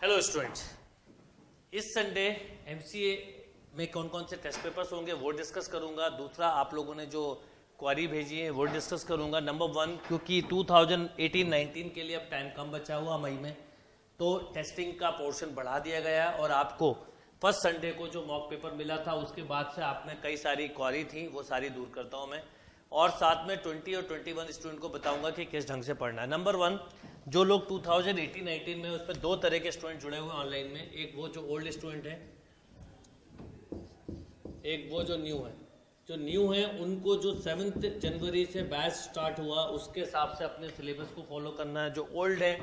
Hello students, इस Sunday MCA में कौन कौन से टेस्ट पेपर्स होंगे वो डिस्कस करूंगा। दूसरा, आप लोगों ने जो क्वारी भेजी है वो डिस्कस करूंगा। नंबर 1, क्योंकि 2018-19 के लिए अब टाइम कम बचा हुआ मई में, तो टेस्टिंग का पोर्शन बढ़ा दिया गया और आपको फर्स्ट संडे को जो मॉक पेपर मिला था उसके बाद से आप में कई सारी क्वारी थी, वो सारी दूर करता हूँ मैं। और साथ में 20 और 21 स्टूडेंट को बताऊंगा कि किस ढंग से पढ़ना है। नंबर 1, जो लोग 2018-19 में, उसमें दो तरह के स्टूडेंट जुड़े हुए हैं ऑनलाइन में। एक वो जो ओल्ड स्टूडेंट है, एक वो जो न्यू है। जो न्यू है उनको जो 7 जनवरी से बैच स्टार्ट हुआ उसके हिसाब से अपने सिलेबस को फॉलो करना है। जो ओल्ड है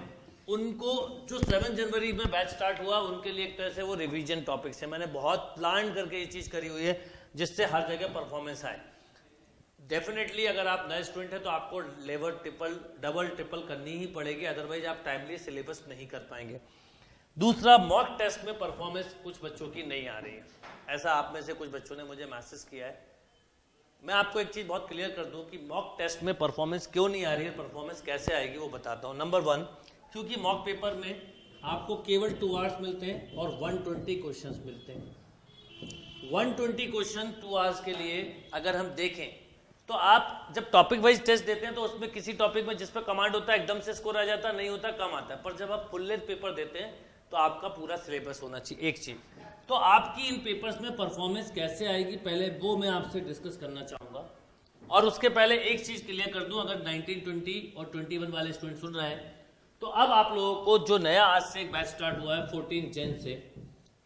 उनको जो 7 जनवरी में बैच स्टार्ट हुआ उनके लिए एक तरह से वो रिवीजन टॉपिक्स है। मैंने बहुत प्लान करके ये चीज़ करी हुई है जिससे हर जगह परफॉर्मेंस आए। डेफिनेटली अगर आप नए स्टूडेंट हैं तो आपको लेवल डबल ट्रिपल करनी ही पड़ेगी, अदरवाइज आप टाइमली सिलेबस नहीं कर पाएंगे। दूसरा, मॉक टेस्ट में परफॉर्मेंस कुछ बच्चों की नहीं आ रही है, ऐसा आप में से कुछ बच्चों ने मुझे मैसेज किया है। मैं आपको एक चीज़ बहुत क्लियर कर दूं कि मॉक टेस्ट में परफॉर्मेंस क्यों नहीं आ रही है, परफॉर्मेंस कैसे आएगी वो बताता हूँ। नंबर 1, क्योंकि मॉक पेपर में आपको केवल 2 आवर्स मिलते हैं और 120 क्वेश्चन मिलते हैं। 120 क्वेश्चन 2 आवर्स के लिए अगर हम देखें तो आप जब टॉपिक वाइज टेस्ट देते हैं तो उसमें किसी टॉपिक में जिस पर कमांड होता है एकदम से स्कोर आ जाता है, नहीं होता कम आता है। पर जब आप फुल लेंथ पेपर देते हैं तो आपका पूरा सिलेबस होना चाहिए। एक चीज तो आपकी इन पेपर्स में परफॉर्मेंस कैसे आएगी पहले वो मैं आपसे डिस्कस करना चाहूंगा। और उसके पहले एक चीज क्लियर कर दूं, अगर 19, 20 और 21 वाले स्टूडेंट सुन रहे हैं तो अब आप लोगों को जो नया आज से एक बैच स्टार्ट हुआ है 14 जन से,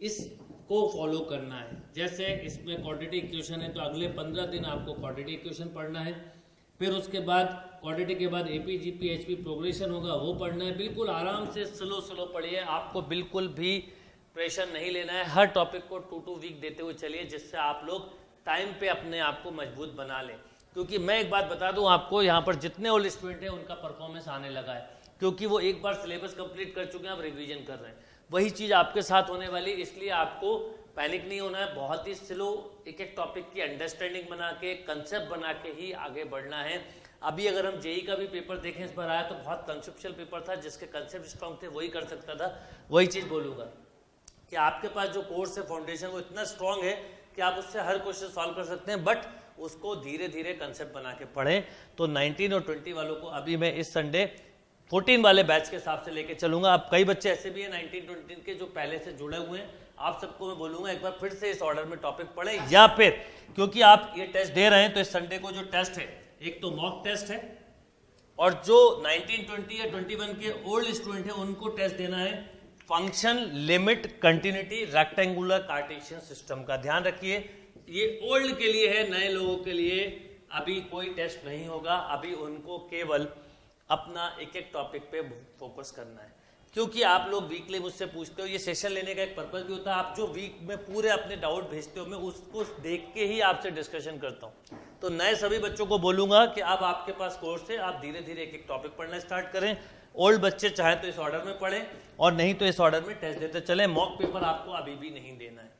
इसको फॉलो करना है। जैसे इसमें क्वाड्रेटिक इक्वेशन है तो अगले 15 दिन आपको क्वाड्रेटिक इक्वेशन पढ़ना है। फिर उसके बाद क्वाड्रेटिक के बाद एपी जीपी एचपी प्रोग्रेशन होगा वो पढ़ना है। बिल्कुल आराम से स्लो पढ़िए, आपको बिल्कुल भी प्रेशर नहीं लेना है। हर टॉपिक को 2 वीक देते हुए चलिए जिससे आप लोग टाइम पे अपने आप को मजबूत बना लें। क्योंकि मैं एक बात बता दूं आपको, यहाँ पर जितने ओल्ड स्टूडेंट हैं उनका परफॉर्मेंस आने लगा है क्योंकि वो एक बार सिलेबस कंप्लीट कर चुके हैं, अब रिवीजन कर रहे हैं। वही चीज़ आपके साथ होने वाली, इसलिए आपको पैनिक नहीं होना है। बहुत ही स्लो एक एक टॉपिक की अंडरस्टैंडिंग बना के, कंसेप्ट बना के ही आगे बढ़ना है। अभी अगर हम जेई का भी पेपर देखें इस बार आया तो बहुत कंसेप्चुअल पेपर था, जिसके कंसेप्ट स्ट्रॉन्ग थे वही कर सकता था। वही चीज़ बोलूँगा कि आपके पास जो कोर्स है फाउंडेशन वो इतना स्ट्रॉन्ग है कि आप उससे हर क्वेश्चन सॉल्व कर सकते हैं, बट उसको धीरे धीरे कंसेप्ट बना के पढ़ें। तो 19 और 20 वालों को अभी मैं इस संडे 14 वाले बैच के हिसाब से लेके चलूंगा। अब कई बच्चे ऐसे भी हैं 19-20 के जो पहले से जुड़े हुए हैं, आप सबको मैं बोलूंगा एक बार फिर से इस ऑर्डर में टॉपिक पढ़ें, या फिर क्योंकि आप ये टेस्ट दे रहे हैं तो इस संडे को जो टेस्ट है एक तो मॉक टेस्ट है और जो 19, 20 या 21 के ओल्ड स्टूडेंट है उनको टेस्ट देना है function, limit, continuity, rectangular Cartesian system का। ध्यान रखिए ये ओल्ड के लिए है, नए लोगों के लिए अभी कोई टेस्ट नहीं होगा। अभी उनको केवल अपना एक एक टॉपिक पे फोकस करना है। क्योंकि आप लोग वीकली मुझसे पूछते हो, ये सेशन लेने का एक पर्पज भी होता है। आप जो वीक में पूरे अपने डाउट भेजते हो मैं उसको देख के ही आपसे डिस्कशन करता हूँ। तो नए सभी बच्चों को बोलूंगा कि अब आपके पास कोर्स है, आप धीरे धीरे एक एक टॉपिक पढ़ना स्टार्ट करें। ओल्ड बच्चे चाहे तो इस ऑर्डर में पढ़ें और नहीं तो इस ऑर्डर में टेस्ट देते चले। मॉक पेपर आपको अभी भी नहीं देना है।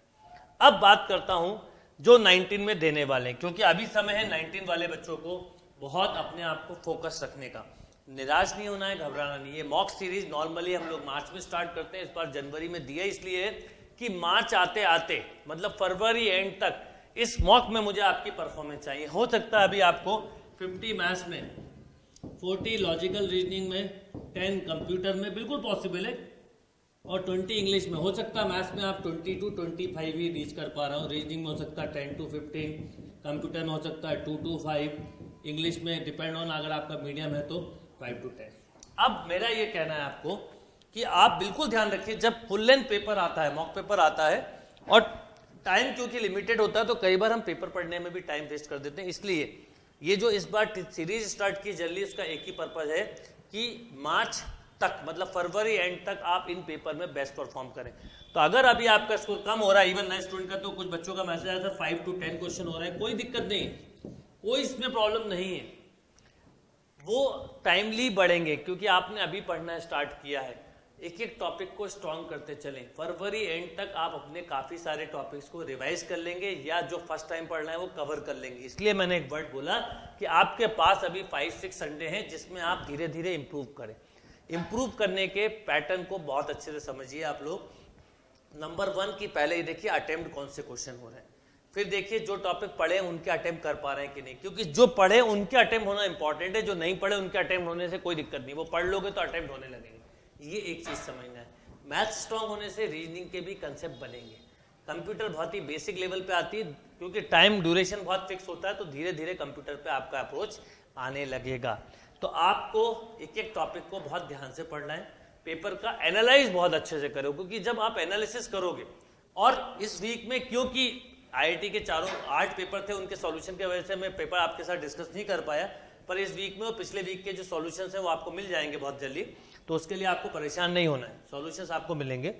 अब बात करता हूँ जो 19 में देने वाले हैं, क्योंकि अभी समय है 19 वाले बच्चों को बहुत अपने आप को फोकस रखने का। निराश नहीं होना है, घबराना नहीं है। मॉक सीरीज नॉर्मली हम लोग मार्च में स्टार्ट करते हैं, इस बार जनवरी में दिया इसलिए कि मार्च आते आते मतलब फरवरी एंड तक इस मॉक में मुझे आपकी परफॉर्मेंस चाहिए। हो सकता है अभी आपको 50 मैथ्स में, 40 लॉजिकल रीजनिंग में, 10 कंप्यूटर में, बिल्कुल पॉसिबल है, और 20 इंग्लिश में। हो सकता है मैथ्स में आप 20 to 25 ही रीच कर पा रहा हूँ, रीजनिंग में हो सकता है 10 to 15, कंप्यूटर में हो सकता है 2 to 5, इंग्लिश में डिपेंड ऑन अगर आपका मीडियम है तो 5 to 10। अब मेरा ये कहना है आपको कि आप बिल्कुल ध्यान रखिए, जब फुल लेंथ पेपर आता है, मॉक पेपर आता है और टाइम क्योंकि लिमिटेड होता है तो कई बार हम पेपर पढ़ने में भी टाइम वेस्ट कर देते हैं। इसलिए ये जो इस बार सीरीज स्टार्ट की जल्दी, उसका एक ही पर्पज है कि मार्च तक मतलब फरवरी एंड तक आप इन पेपर में बेस्ट परफॉर्म करें। तो अगर अभी आपका स्कोर कम हो रहा है, इवन नए स्टूडेंट का, तो कुछ बच्चों का मैसेज आया था 5 to 10 क्वेश्चन हो रहा है, कोई दिक्कत नहीं, कोई इसमें प्रॉब्लम नहीं है, वो टाइमली बढ़ेंगे क्योंकि आपने अभी पढ़ना स्टार्ट किया है। एक एक टॉपिक को स्ट्रॉन्ग करते चलें, फरवरी एंड तक आप अपने काफ़ी सारे टॉपिक्स को रिवाइज कर लेंगे या जो फर्स्ट टाइम पढ़ना है वो कवर कर लेंगे। इसलिए मैंने एक वर्ड बोला कि आपके पास अभी 5-6 संडे हैं जिसमें आप धीरे धीरे इंप्रूव करें। इम्प्रूव करने के पैटर्न को बहुत अच्छे से समझिए आप लोग। नंबर 1 की पहले ही देखिए अटेम्प्ट कौन से क्वेश्चन हो रहे हैं, फिर देखिए जो टॉपिक पढ़े उनके अटेम्प्ट कर पा रहे हैं कि नहीं, क्योंकि जो पढ़े उनके अटेम्प्ट होना इंपॉर्टेंट है, जो नहीं पढ़े उनके अटेम्प्ट होने से कोई दिक्कत नहीं, वो पढ़ लोगे तो अटेम्प्ट होने लगेंगे। ये एक चीज समझना है। मैथ स्ट्रांग होने से रीजनिंग के भी कंसेप्ट बनेंगे। कंप्यूटर बहुत ही बेसिक लेवल पे आती है, क्योंकि टाइम ड्यूरेशन बहुत फिक्स होता है, तो धीरे धीरे कंप्यूटर पे आपका अप्रोच आने लगेगा। तो आपको एक एक टॉपिक को बहुत ध्यान से पढ़ना है, पेपर का एनालाइज बहुत अच्छे से करो, क्योंकि जब आप एनालिसिस करोगे, और इस वीक में क्योंकि आईआईटी के चारों 8 पेपर थे, उनके सॉल्यूशन की वजह से मैं पेपर आपके साथ डिस्कस नहीं कर पाया, पर इस वीक में और पिछले वीक के जो सॉल्यूशंस हैं वो आपको मिल जाएंगे बहुत जल्दी, तो उसके लिए आपको परेशान नहीं होना है, सॉल्यूशंस आपको मिलेंगे।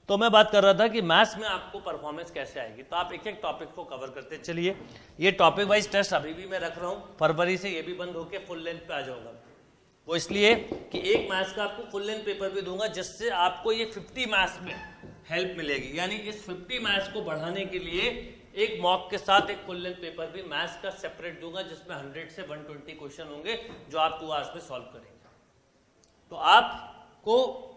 तो मैं बात कर रहा था कि मैथ्स में आपको परफॉर्मेंस कैसे आएगी, तो आप एक एक टॉपिक को कवर करते चलिए। ये टॉपिक वाइज टेस्ट अभी भी मैं रख रहा हूँ, फरवरी से ये भी बंद होकर फुल लेंथ पे आ जाऊंगा। वो इसलिए कि एक मैथ्स का आपको फुल लेंथ पेपर भी दूंगा, जिससे आपको ये 50 मैथ्स में हेल्प मिलेगी। यानी इस 50 मैथ्स को बढ़ाने के लिए एक मॉक के साथ एक फुल लेंथ पेपर भी मैथ्स का सेपरेट दूंगा, जिसमें 100 से 120 क्वेश्चन होंगे जो आप 2 आवर्स में सॉल्व करेंगे। तो आपको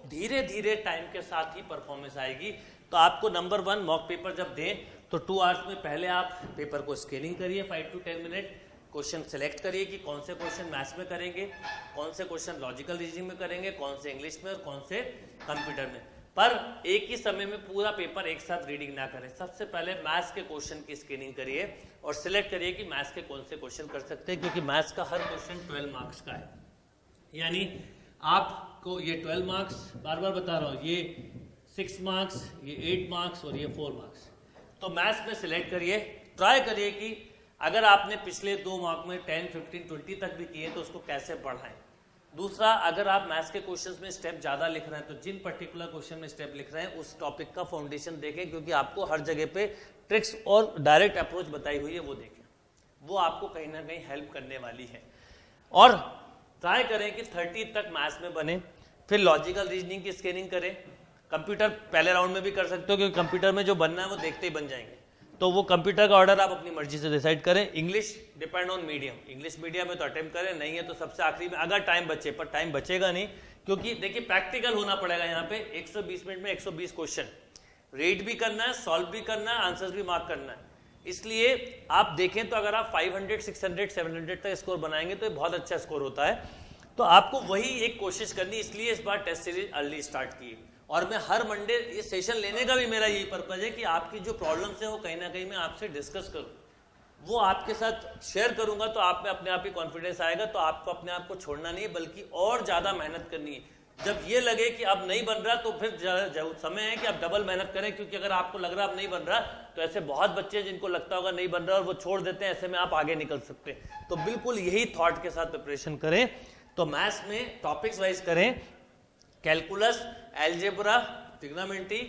धीरे धीरे टाइम के साथ ही परफॉर्मेंस आएगी। तो आपको नंबर 1 मॉक पेपर जब दें तो 2 आवर्स में पहले आप पेपर को स्कैनिंग करिए 5 to 10 मिनट, क्वेश्चन सेलेक्ट करिए कि कौन से क्वेश्चन मैथ्स में करेंगे, कौन से क्वेश्चन लॉजिकल रीजनिंग में करेंगे, कौन से इंग्लिश में और कौन से कंप्यूटर में। पर एक ही समय में पूरा पेपर एक साथ रीडिंग ना करें। सबसे पहले मैथ्स के क्वेश्चन की स्कैनिंग करिए और सिलेक्ट करिए कि मैथ्स के कौन से क्वेश्चन कर सकते हैं, क्योंकि मैथ्स का हर क्वेश्चन 12 मार्क्स का है। यानी आपको ये 12 मार्क्स, बार बार बता रहा हूँ, ये 6 मार्क्स, ये 8 मार्क्स और ये 4 मार्क्स। तो मैथ्स में सिलेक्ट करिए, ट्राई करिए कि अगर आपने पिछले 2 मार्क में 10, 15, 20 तक भी किए तो उसको कैसे बढ़ाएं। दूसरा, अगर आप मैथ्स के क्वेश्चंस में स्टेप ज़्यादा लिख रहे हैं तो जिन पर्टिकुलर क्वेश्चन में स्टेप लिख रहे हैं उस टॉपिक का फाउंडेशन देखें, क्योंकि आपको हर जगह पे ट्रिक्स और डायरेक्ट अप्रोच बताई हुई है, वो देखें, वो आपको कहीं ना कहीं हेल्प करने वाली है। और ट्राई करें कि 30 तक मैथ्स में बने। फिर लॉजिकल रीजनिंग की स्कैनिंग करें। कंप्यूटर पहले राउंड में भी कर सकते हो, क्योंकि कंप्यूटर में जो बनना है वो देखते ही बन जाएंगे, तो वो कंप्यूटर का ऑर्डर आप अपनी मर्जी से डिसाइड करें। English depend on medium, English medium में तो अटेम्प्ट करें, नहीं है तो सबसे आखिरी में अगर टाइम बचे, पर टाइम बचेगा नहीं, क्योंकि देखिए प्रैक्टिकल होना पड़ेगा। यहाँ पे 120 मिनट में 120 क्वेश्चन रीड भी करना है, सॉल्व भी करना है, आंसर्स भी मार्क करना है। इसलिए आप देखें तो अगर आप 500, 600, 700 तक स्कोर बनाएंगे तो ये बहुत अच्छा स्कोर होता है। तो आपको वही एक कोशिश करनी, इसलिए इस बार टेस्ट सीरीज अर्ली स्टार्ट की। और मैं हर मंडे ये सेशन लेने का भी मेरा यही पर्पज है कि आपकी जो प्रॉब्लम्स है वो कहीं ना कहीं मैं आपसे डिस्कस करूं, वो आपके साथ शेयर करूंगा, तो आप में अपने आप ही कॉन्फिडेंस आएगा। तो आपको अपने आप को छोड़ना नहीं है, बल्कि और ज़्यादा मेहनत करनी है। जब ये लगे कि अब नहीं बन रहा तो फिर समय है कि आप डबल मेहनत करें, क्योंकि अगर आपको लग रहा अब नहीं बन रहा तो ऐसे बहुत बच्चे हैं जिनको लगता होगा नहीं बन रहा और वो छोड़ देते हैं, ऐसे में आप आगे निकल सकते हैं। तो बिल्कुल यही थॉट के साथ प्रिपरेशन करें। तो मैथ्स में टॉपिक्स वाइज करें, कैलकुलस, एल्जेब्रा, ट्रिग्नोमेट्री,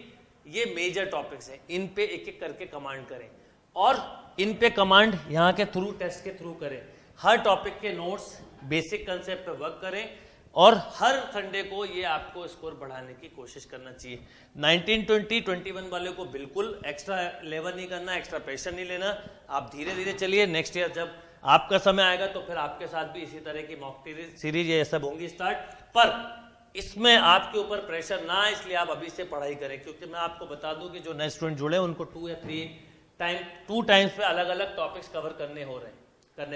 ये मेजर टॉपिक्स हैं, इन पे एक एक करके कमांड करें और इन पे कमांड यहाँ के थ्रू, टेस्ट के थ्रू करें। हर टॉपिक के नोट्स, बेसिक कंसेप्ट पे वर्क करें और हर संडे को ये आपको स्कोर बढ़ाने की कोशिश करना चाहिए। 19, 20, 21 वाले को बिल्कुल एक्स्ट्रा लेवल नहीं करना, एक्स्ट्रा प्रेशर नहीं लेना। आप धीरे धीरे चलिए, नेक्स्ट ईयर जब आपका समय आएगा तो फिर आपके साथ भी इसी तरह की मॉक सीरीज ये सब होंगी स्टार्ट। पर इसमें आपके ऊपर प्रेशर ना आए, इसलिए आप अभी से पढ़ाई करें, क्योंकि मैं आपको बता दूं कि जो नए स्टूडेंट जुड़े हैं उनको 2 या 3 टाइम्स पे अलग अलग टॉपिक्स कवर करने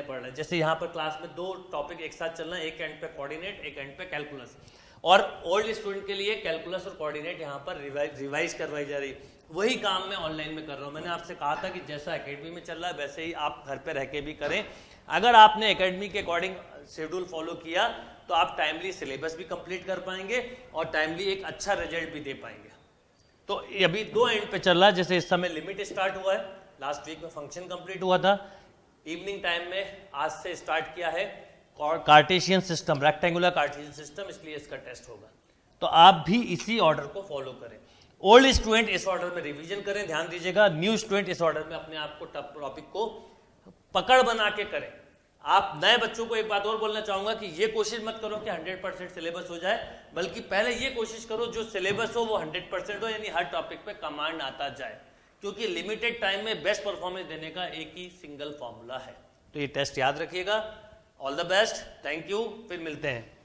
पड़ रहे हैं। जैसे यहाँ पर क्लास में 2 टॉपिक एक साथ चलना है, एक एंड पे कोऑर्डिनेट, एक एंड पे कैलकुलस। और ओल्ड स्टूडेंट के लिए कैलकुलस और कोऑर्डिनेट यहाँ पर रिवाइज करवाई जा रही है। वही काम मैं ऑनलाइन में कर रहा हूँ। मैंने आपसे कहा था कि जैसा एकेडमी में चल रहा है वैसे ही आप घर पे रह के भी करें। अगर आपने एकेडमी के अकॉर्डिंग शेड्यूल फॉलो किया तो आप टाइमली सिलेबस भी कंप्लीट कर पाएंगे और टाइमली एक अच्छा रिजल्ट भी दे पाएंगे। तो अभी 2 एंड पे चल रहा है। जैसे इस समय लिमिट स्टार्ट हुआ है, लास्ट वीक में फंक्शन कंप्लीट हुआ था, इवनिंग टाइम में आज से स्टार्ट किया है Cartesian system, rectangular Cartesian system, इसलिए इसका टेस्ट होगा। तो आप भी इसी ऑर्डर को फॉलो करें। ओल्ड स्टूडेंट इस ऑर्डर में रिवीजन करें, ध्यान दीजिएगा। न्यू स्टूडेंट इस ऑर्डर में अपने आप को टॉपिक को पकड़ बना के करें। आप नए बच्चों को एक बात और बोलना चाहूंगा कि ये कोशिश मत करो कि 100% सिलेबस हो जाए, बल्कि पहले ये कोशिश करो जो सिलेबस हो वो 100% हो, यानी हर टॉपिक पे कमांड आता जाए, क्योंकि लिमिटेड टाइम में बेस्ट परफॉर्मेंस देने का एक ही सिंगल फॉर्मूला है। तो ये टेस्ट याद रखिएगा। All the best, thank you, फिर मिलते हैं।